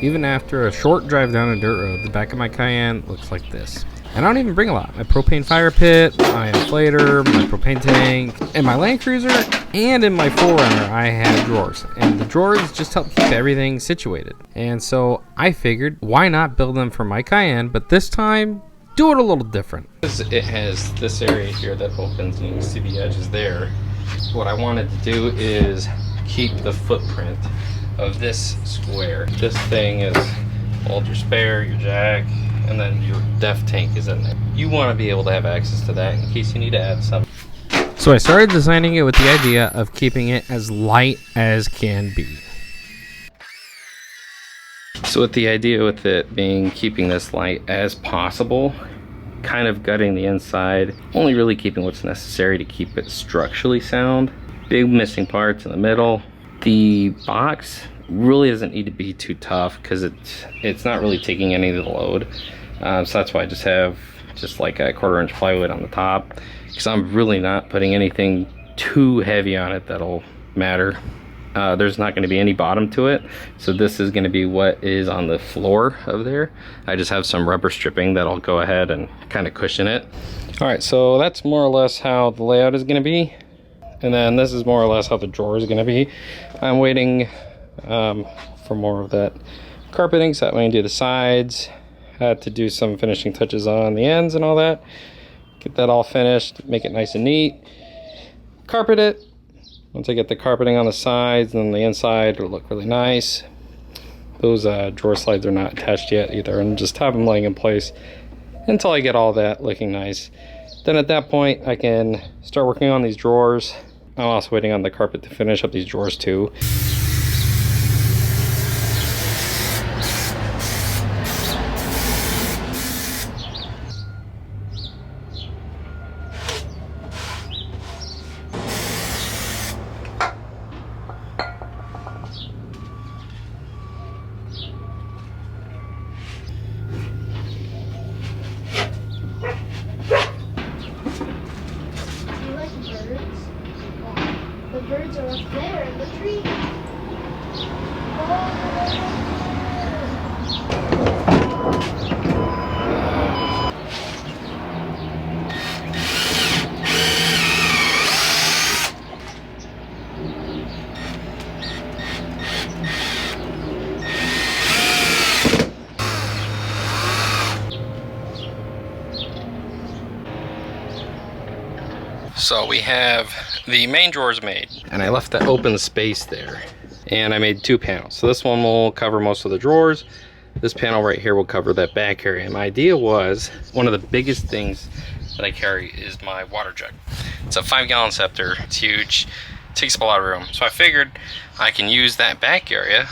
Even after a short drive down a dirt road, the back of my Cayenne looks like this. And I don't even bring a lot. My propane fire pit, my inflator, my propane tank, and my Land Cruiser, and in my 4Runner I have drawers. And the drawers just help keep everything situated. And so I figured, why not build them for my Cayenne, but this time, do it a little different. It has this area here that opens and you can see the edges there. What I wanted to do is keep the footprint of this square. This thing is all your spare, your jack, and then your def tank is in there. You want to be able to have access to that in case you need to add something. So I started designing it with the idea of keeping it as light as can be. So with the idea with it being keeping this light as possible, kind of gutting the inside, only really keeping what's necessary to keep it structurally sound. Big missing parts in the middle. The box really doesn't need to be too tough because it's not really taking any of the load. So that's why I just have like a 1/4 inch plywood on the top, because I'm really not putting anything too heavy on it that'll matter. There's not going to be any bottom to it, so this is going to be what is on the floor of there. I just have some rubber stripping that'll go ahead and kind of cushion it. All right, so that's more or less how the layout is going to be, and then this is more or less how the drawer is going to be. I'm waiting for more of that carpeting so that way I can do the sides. Had to do some finishing touches on the ends and all that. Get that all finished, make it nice and neat. Carpet it. Once I get the carpeting on the sides, then the inside will look really nice. Those drawer slides are not attached yet either, and just have them laying in place until I get all that looking nice. Then at that point, I can start working on these drawers. I'm also waiting on the carpet to finish up these drawers too. The birds are up there in the tree. So we have the main drawers made, and I left that open space there, and I made 2 panels. So this one will cover most of the drawers. This panel right here will cover that back area. And my idea was, one of the biggest things that I carry is my water jug. It's a 5-gallon scepter. It's huge, it takes up a lot of room. So I figured I can use that back area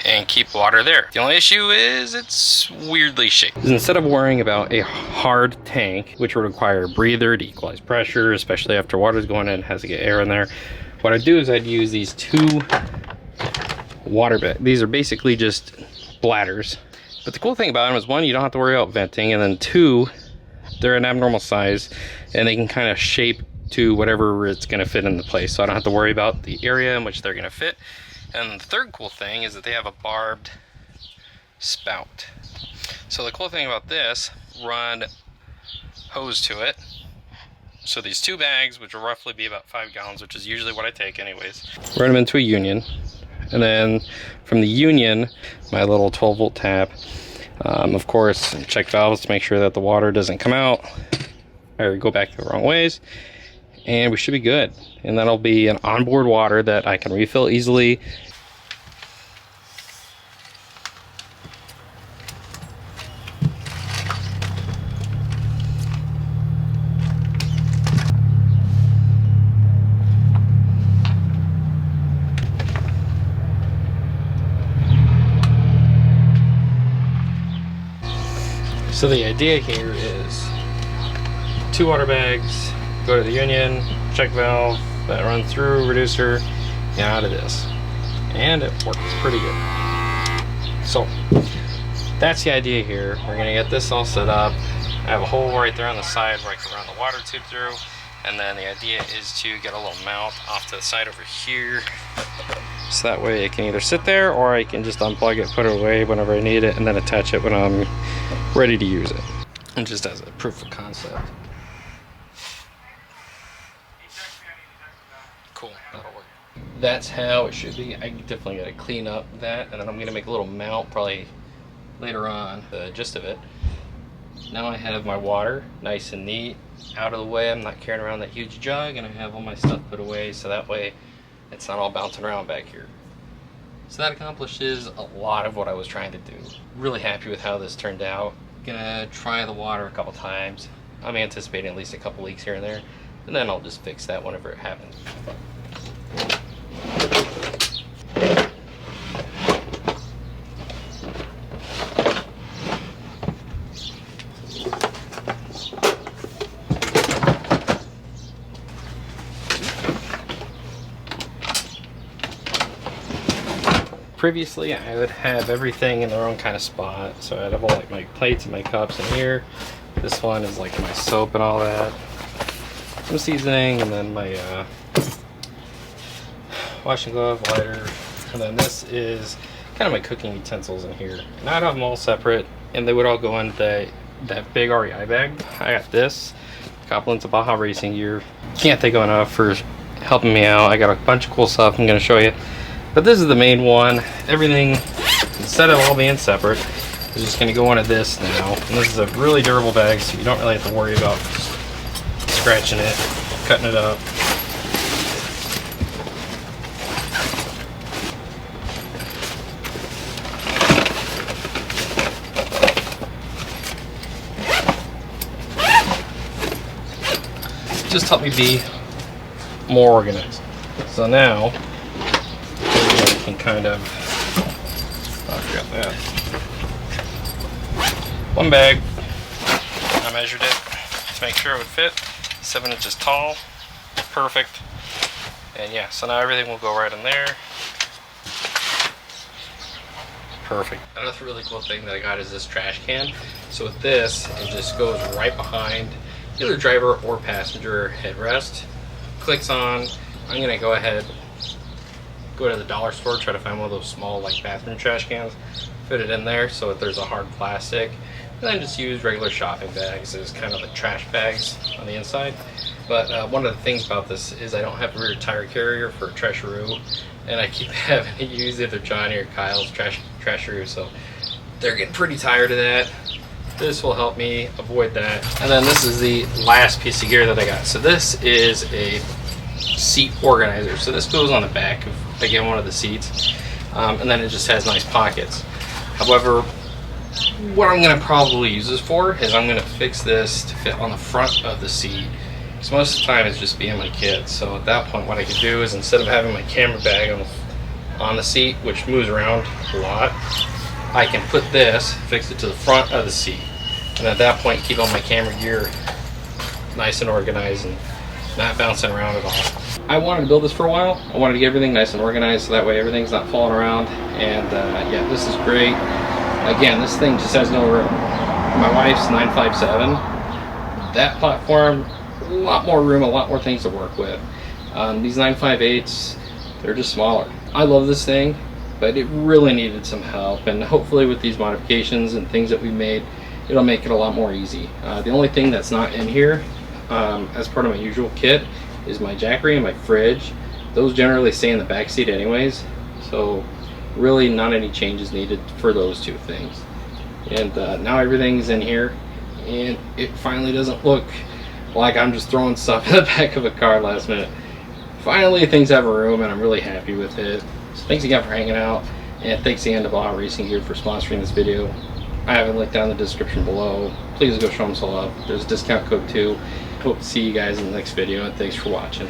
and keep water there. The only issue is it's weirdly shaped. Instead of worrying about a hard tank, which would require a breather to equalize pressure, especially after water's going in, it has to get air in there. What I'd do is I'd use these 2 water beds. These are basically just bladders. But the cool thing about them is, 1, you don't have to worry about venting, and then 2, they're an abnormal size and they can kind of shape to whatever it's going to fit into place. So I don't have to worry about the area in which they're going to fit. And the third cool thing is that they have a barbed spout. So the cool thing about this, run hose to it. So these 2 bags, which will roughly be about 5 gallons, which is usually what I take anyways, run them into a union. And then from the union, my little 12-volt tap. Of course, check valves to make sure that the water doesn't come out or go back the wrong ways. And we should be good. And that'll be an onboard water that I can refill easily. So the idea here is 2 water bags, go to the union, check valve, that runs through, reducer, and out of this. And it works pretty good. So that's the idea here. We're gonna get this all set up. I have a hole right there on the side where I can run the water tube through. And then the idea is to get a little mount off to the side over here So that way it can either sit there, or I can just unplug it, put it away whenever I need it, and then attach it when I'm ready to use it. And just as a proof of concept. Cool, that'll work. That's how it should be. I definitely gotta clean up that, and then I'm gonna make a little mount probably later on, the gist of it. Now I have my water nice and neat, out of the way. I'm not carrying around that huge jug, and I have all my stuff put away, so that way it's not all bouncing around back here. So that accomplishes a lot of what I was trying to do. Really happy with how this turned out. Gonna try the water a couple times. I'm anticipating at least a couple leaks here and there, and then I'll just fix that whenever it happens. Previously, I would have everything in their own kind of spot. So I'd have all like my plates and my cups in here. This one is like my soap and all that. Some seasoning, and then my washing glove, lighter. And then this is kind of my cooking utensils in here. And I'd have them all separate, and they would all go in that big REI bag. I got this, compliments of Baja Racing gear. Can't thank them enough for helping me out. I got a bunch of cool stuff I'm going to show you. But this is the main one. Everything, instead of all being separate, is just going to go into this now. And this is a really durable bag, so you don't really have to worry about scratching it, cutting it up. Just help me be more organized. So now, can kind of, I forgot that. One bag, I measured it to make sure it would fit, 7 inches tall, perfect. And yeah, so now everything will go right in there. Perfect. Another really cool thing that I got is this trash can. So with this, it just goes right behind either driver or passenger headrest. Clicks on. I'm gonna go ahead, go to the dollar store, try to find one of those small like bathroom trash cans, fit it in there so that there's a hard plastic, and then just use regular shopping bags as kind of the trash bags on the inside. But one of the things about this is I don't have a rear tire carrier for Trasharoo, and I keep having to use either Johnny or Kyle's Trasharoo, so they're getting pretty tired of that. This will help me avoid that. And then this is the last piece of gear that I got. So this is a seat organizer. So this goes on the back of, again, one of the seats, and then it just has nice pockets. However, what I'm going to probably use this for is I'm going to fix this to fit on the front of the seat, because most of the time it's just being my kids. So at that point, what I could do is, instead of having my camera bag on the seat, which moves around a lot, I can put this, fix it to the front of the seat, and at that point keep all my camera gear nice and organized and not bouncing around at all. I wanted to build this for a while. I wanted to get everything nice and organized so that way everything's not falling around. And yeah, this is great. Again, this thing just has no room. My wife's 957. That platform, a lot more room, a lot more things to work with. These 958s, they're just smaller. I love this thing, but it really needed some help. And hopefully with these modifications and things that we made, it'll make it a lot more easy. The only thing that's not in here as part of my usual kit is my jackery and my fridge. Those generally stay in the back seat anyways, so really not any changes needed for those two things. And now everything's in here, and it finally doesn't look like I'm just throwing stuff in the back of a car last minute. Finally things have a room, and I'm really happy with it. So thanks again for hanging out, and thanks again to Baja Racing Gear for sponsoring this video. I have a link down in the description below. Please go show them some love. There's a discount code too. Hope to see you guys in the next video, and thanks for watching.